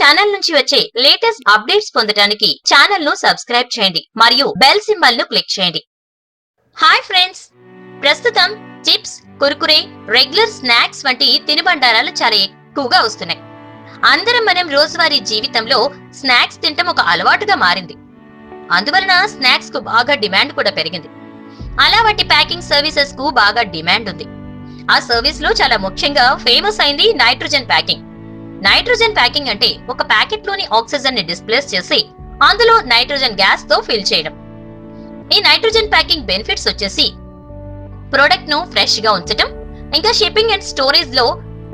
Channel నుంచి వచ్చే latest updates పొందడానికి ఛానల్ ను సబ్స్క్రైబ్ చేయండి మరియు బెల్ సింబల్ ను క్లిక్ చేయండి. హాయ్ ఫ్రెండ్స్, ప్రస్తుతం చిప్స్, కుర్కురే, రెగ్యులర్ స్నాక్స్ వంటి తినుబండారాలు చాలా ఎక్కువగా వస్తున్నాయి. అందరం మనం రోజువారీ జీవితంలో స్నాక్స్ తినటం ఒక అలవాటుగా మారింది. అందువలన స్నాక్స్ కు బాగా డిమాండ్ కూడా పెరిగింది. అలా వాటి ప్యాకింగ్ సర్వీసెస్ కు బాగా డిమాండ్ ఉంది. ఆ సర్వీస్ లో చాలా ముఖ్యంగా ఫేమస్ అయింది నైట్రోజన్ ప్యాకింగ్. నైట్రోజన్ ప్యాకింగ్ అంటే ఒక ప్యాకెట్ లోని ఆక్సిజన్ ని డిస్ప్లేస్ చేసి అందులో నైట్రోజన్ గ్యాస్ తో ఫిల్ చేయడం. ఈ నైట్రోజన్ ప్యాకింగ్ బెనిఫిట్స్ వచ్చేసి ప్రొడక్ట్ ను ఫ్రెష్ గా ఉంచటం, ఇంకా షిప్పింగ్ అండ్ స్టోరేజ్ లో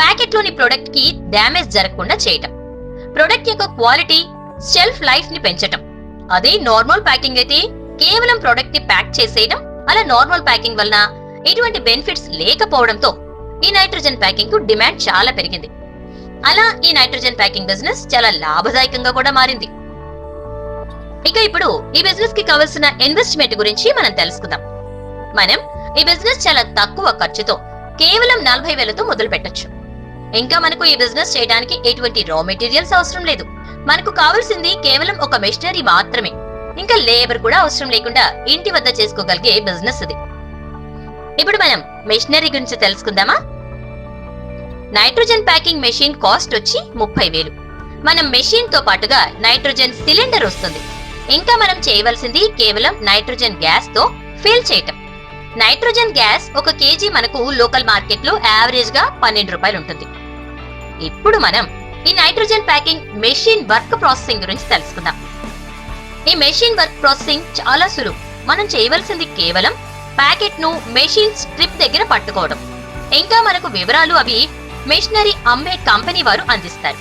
ప్యాకెట్ లోని ప్రొడక్ట్ కి డ్యామేజ్ జరగకుండా చేయటం, ప్రొడక్ట్ యొక్క క్వాలిటీ, షెల్ఫ్ లైఫ్ ని పెంచటం. అదే నార్మల్ ప్యాకింగ్ అయితే కేవలం ప్రొడక్ట్ ని ప్యాక్ చేసేయడం. అలా నార్మల్ ప్యాకింగ్ వలన ఎటువంటి బెనిఫిట్స్ లేకపోవడంతో ఈ నైట్రోజన్ ప్యాకింగ్ కు డిమాండ్ చాలా పెరిగింది. అలా ఈ నైట్రోజన్ ప్యాకింగ్ బిజినెస్ చాలా లాభదాయకంగా కూడా మారింది. ఇక ఇప్పుడు ఈ బిజినెస్ కి కావాల్సిన ఇన్వెస్ట్మెంట్ గురించి మనం తెలుసుకుందాం. మనం ఈ బిజినెస్ చాలా తక్కువ ఖర్చుతో కేవలం 40,000తో మొదలు పెట్టొచ్చు. ఇంకా మనకు ఈ బిజినెస్ చేయడానికి ఎటువంటి రా మెటీరియల్స్ అవసరం లేదు. మనకు కావాల్సింది కేవలం ఒక మెషినరీ మాత్రమే. ఇంకా లేబర్ కూడా అవసరం లేకుండా ఇంటి వద్ద చేసుకోగలిగే బిజినెస్ ఇది. ఇప్పుడు మనం మెషినరీ గురించి తెలుసుకుందామా? నైట్రోజన్ ప్యాకింగ్ మెషిన్ కాస్ట్ వచ్చి 30,000. మనం మెషిన్ తో పాటుగా నైట్రోజన్ సిలిండర్ వస్తుంది. ఇంకా మనం చేయవలసింది కేవలం నైట్రోజన్ గ్యాస్ తో ఫిల్ చేయటం. నైట్రోజన్ గ్యాస్ 1 kg మనకు లోకల్ మార్కెట్ లో యావరేజ్ గా 12 రూపాయలు ఉంటుంది. ఇప్పుడు మనం ఈ nitrogen packing machine work processing గురించి తెలుసుకుందాం. ఈ మెషిన్ వర్క్ ప్రాసెసింగ్ చాలా సులువు. మనం చేయవలసింది కేవలం ప్యాకెట్ ను మెషిన్ స్ట్రిప్ దగ్గర పట్టుకోవడం. ఇంకా మనకు వివరాలు అవి మెషినరీ అమ్మే కంపెనీ వారు అందిస్తారు.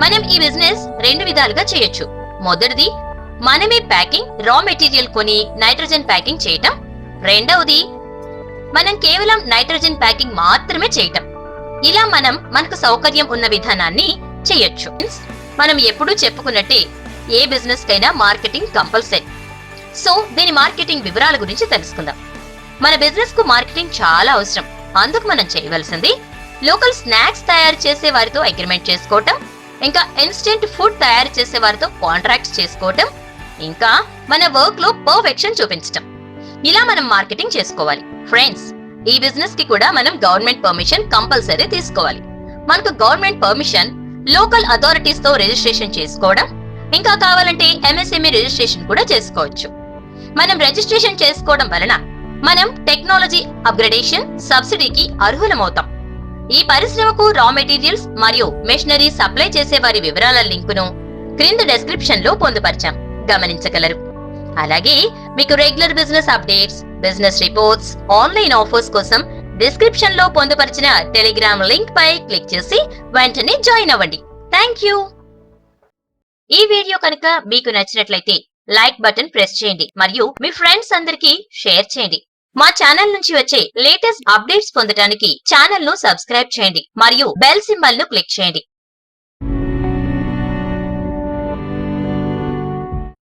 మనం ఈ బిజినెస్ 2 విధాలుగా చేయొచ్చు. మొదటిది, మనమే ప్యాకింగ్ రా మెటీరియల్ కొని నైట్రోజన్ ప్యాకింగ్ చేయటం. రెండవది, మనం కేవలం నైట్రోజన్ ప్యాకింగ్ మాత్రమే చేయటం. ఇలా మనం మనకు సౌకర్యం ఉన్న విధానాన్ని చేయొచ్చు. మనం ఎప్పుడూ చెప్పుకున్నట్టే ఏ బిజినెస్ కైనా మార్కెటింగ్ కంపల్సరీ. సో దీని మార్కెటింగ్ వివరాల గురించి తెలుసుకుందాం. మన బిజినెస్ కు మార్కెటింగ్ చాలా అవసరం. అందుకు మనం చేయవలసింది లోకల్ స్నాక్స్ తయారు చేసే వారితో అగ్రిమెంట్ చేసుకోవటం, ఇంకా ఇన్స్టెంట్ ఫుడ్ తయారు చేసే వారితో కాంట్రాక్ట్స్ చేసుకోవటం, ఇంకా మన వర్క్ లో పర్ఫెక్షన్ చూపించటం. ఇలా మనం మార్కెటింగ్ చేసుకోవాలి. ఫ్రెండ్స్, ఈ బిజినెస్ కి కూడా మనం గవర్నమెంట్ పర్మిషన్ కంపల్సరీ తీసుకోవాలి. మనకు గవర్నమెంట్ పర్మిషన్ లోకల్ అథారిటీస్ తో రిజిస్ట్రేషన్ చేసుకోవడం, ఇంకా కావాలంటే MSME రిజిస్ట్రేషన్ కూడా చేసుకోవచ్చు. మనం రిజిస్ట్రేషన్ చేసుకోవడం వలన మనం టెక్నాలజీ అప్గ్రేడేషన్ సబ్సిడీకి అర్హులమవుతాం. ఈ పరిశ్రమకు రా మెటీరియల్స్ మరియు మెషినరీ సప్లై చేసే వారి వివరాల లింకును క్రింద డెస్క్రిప్షన్ లో పొందుపరిచాం, గమనించగలరు. అలాగే మీకు regular business updates, business reports, online offers కోసం డిస్క్రిప్షన్ లో పొందుపరిచిన టెలిగ్రామ్ లింక్ పై క్లిక్ చేసి వెంటనే జాయిన్ అవ్వండి. Thank you. ఈ వీడియో కనుక మీకు నచ్చినట్లయితే లైక్ బటన్ ప్రెస్ చేయండి మరియు మీ ఫ్రెండ్స్ అందరికీ షేర్ చేయండి. మా ఛానల్ నుంచి వచ్చే లేటెస్ట్ అప్డేట్స్ పొందడానికి ఛానల్ ను సబ్స్క్రైబ్ చేయండి మరియు బెల్ సింబల్ ను క్లిక్ చేయండి.